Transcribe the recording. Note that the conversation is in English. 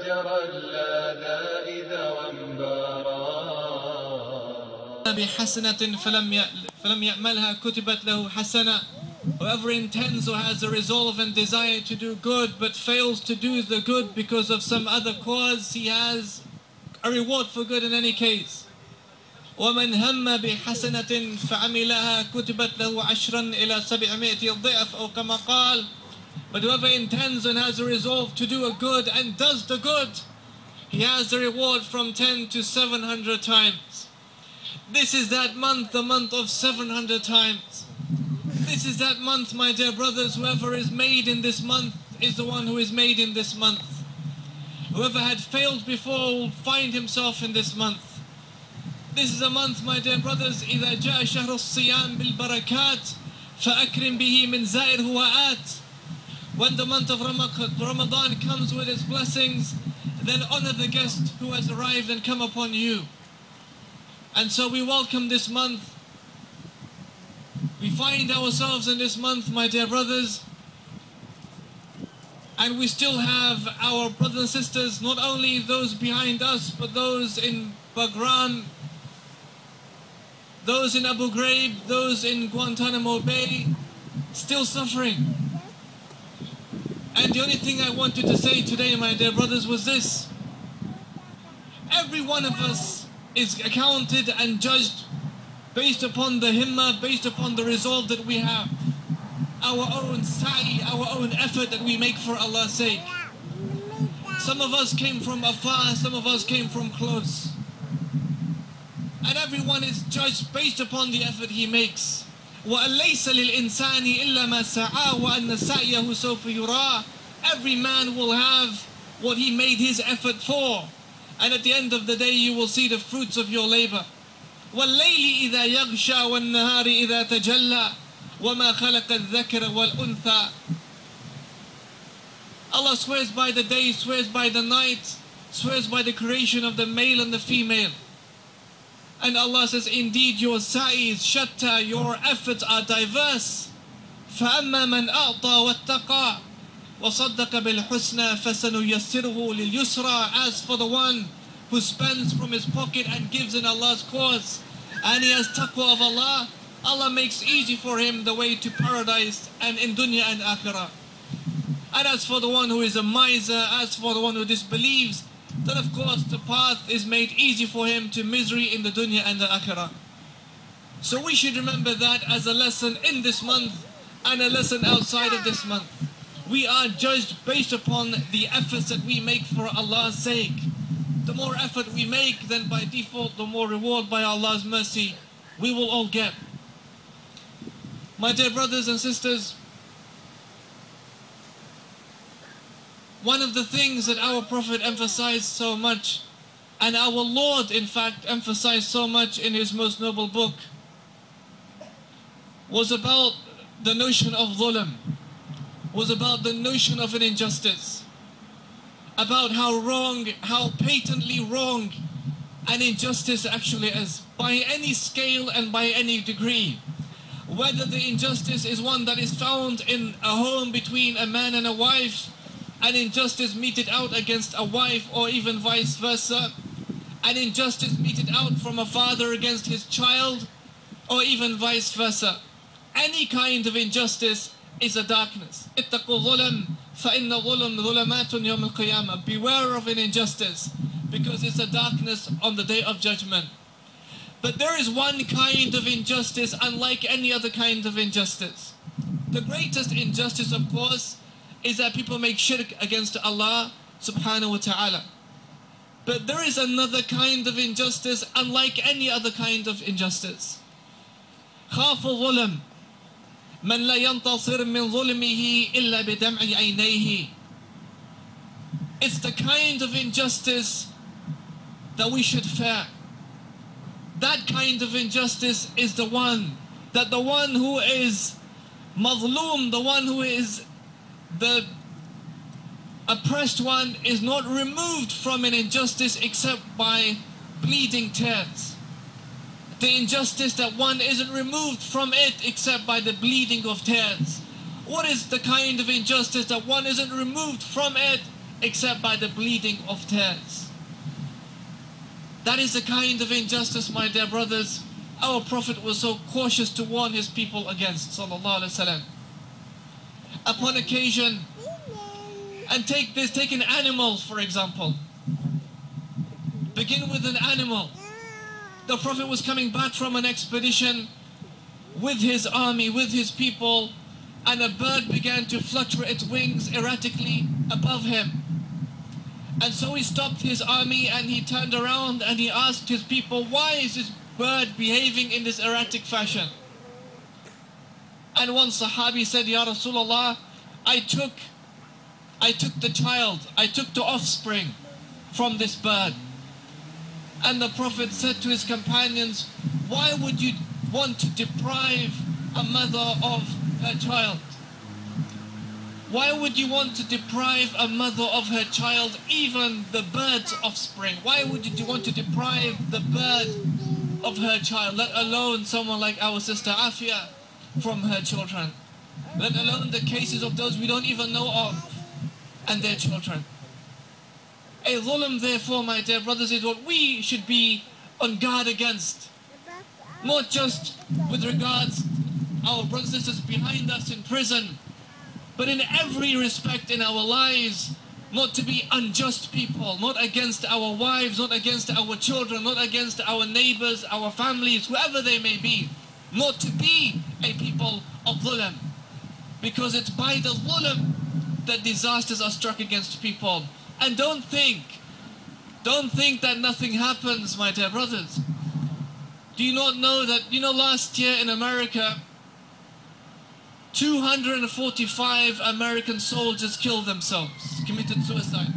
جرى اللاذا إذا وانبارا بحسنة فلم يعملها كتبت له حسنة. Whoever intends or has a resolve and desire to do good but fails to do the good because of some other cause, he has a reward for good in any case. ومن هم بحسنة فعملها كتبت له 10 إلى 700 ضعف أو كما قال. But whoever intends and has a resolve to do a good and does the good, he has the reward from 10 to 700 times. This is that month, the month of 700 times. This is that month, my dear brothers. Whoever is made in this month is the one who is made in this month. Whoever had failed before will find himself in this month. This is a month, my dear brothers, إذا جاء شهر الصيام بالبركات فأكرم به من زائر وآت. When the month of Ramadan comes with its blessings, then honor the guest who has arrived and come upon you. And so we welcome this month. We find ourselves in this month, my dear brothers, and we still have our brothers and sisters, not only those behind us, but those in Baghran, those in Abu Ghraib, those in Guantanamo Bay, still suffering. And the only thing I wanted to say today, my dear brothers, was this. Every one of us is accounted and judged based upon the himmah, based upon the resolve that we have. Our own sa'i, our own effort that we make for Allah's sake. Some of us came from afar, some of us came from close. And everyone is judged based upon the effort he makes. وَأَلَّيْسَ لِلْإِنسَانِ إِلَّا مَا سَعَى وَأَنَّ سَعْيَهُ سَوْفَ يُرَى. Every man will have what he made his effort for. And at the end of the day you will see the fruits of your labor. وَاللَّيْلِ إِذَا يَغْشَى وَالنَّهَارِ إِذَا تَجَلَّى وَمَا خَلَقَ الذَّكَرَ وَالْأُنْثَى. Allah swears by the day, swears by the night, swears by the creation of the male and the female. And Allah says, indeed your sa'i is shatta, your efforts are diverse. فَأَمَّا مَنْ أَعْطَى وَاتَّقَى وَصَدَّقَ بِالْحُسْنَى فَسَنُيَسِّرُهُ لِلْيُسْرَى. As for the one who spends from his pocket and gives in Allah's cause, and he has taqwa of Allah, Allah makes easy for him the way to paradise and in dunya and akhirah. And as for the one who is a miser, as for the one who disbelieves, then of course the path is made easy for him to misery in the dunya and the akhirah. So we should remember that as a lesson in this month and a lesson outside of this month. We are judged based upon the efforts that we make for Allah's sake. The more effort we make, then by default the more reward by Allah's mercy we will all get. My dear brothers and sisters, one of the things that our Prophet emphasized so much, and our Lord in fact emphasized so much in his most noble book, was about the notion of dhulm, was about the notion of an injustice, about how wrong, how patently wrong an injustice actually is, by any scale and by any degree. Whether the injustice is one that is found in a home between a man and a wife, an injustice meted out against a wife, or even vice versa, an injustice meted out from a father against his child, or even vice versa. Any kind of injustice is a darkness. اتقوا ظلم فإن ظلم ظلمات يوم القيامة. Beware of an injustice, because it's a darkness on the day of judgment. But there is one kind of injustice unlike any other kind of injustice. The greatest injustice, of course, is that people make shirk against Allah subhanahu wa ta'ala. But there is another kind of injustice unlike any other kind of injustice. خاف الظلم من لا ينتصر من ظلمه إلا بدمع عينيه. It's the kind of injustice that we should fear. That kind of injustice is the one that the one who is mazloom, the one who is the oppressed one, is not removed from an injustice except by bleeding tears. The injustice that one isn't removed from it except by the bleeding of tears. What is the kind of injustice that one isn't removed from it except by the bleeding of tears. That is the kind of injustice, my dear brothers, our Prophet was so cautious to warn his people against, sallallahu alaihi wasallam. Upon occasion, and take an animal for example. Begin with an animal. The Prophet was coming back from an expedition with his army, with his people, and a bird began to flutter its wings erratically above him. And so he stopped his army and he turned around and he asked his people, why is this bird behaving in this erratic fashion? And one Sahabi said, Ya Rasulullah, I took the child, I took the offspring from this bird. And the Prophet said to his companions, why would you want to deprive a mother of her child? Why would you want to deprive a mother of her child, even the bird's offspring? Why would you want to deprive the bird of her child, let alone someone like our sister Afia from her children? Let alone the cases of those we don't even know of and their children. A dhulm, therefore, my dear brothers, is what we should be on guard against. Not just with regards our brothers and sisters behind us in prison, but in every respect in our lives, not to be unjust people, not against our wives, not against our children, not against our neighbors, our families, whoever they may be, not to be a people of dhulm. Because it's by the dhulm that disasters are struck against people. And don't think that nothing happens, my dear brothers. Do you not know that, last year in America, 245 American soldiers killed themselves, committed suicide.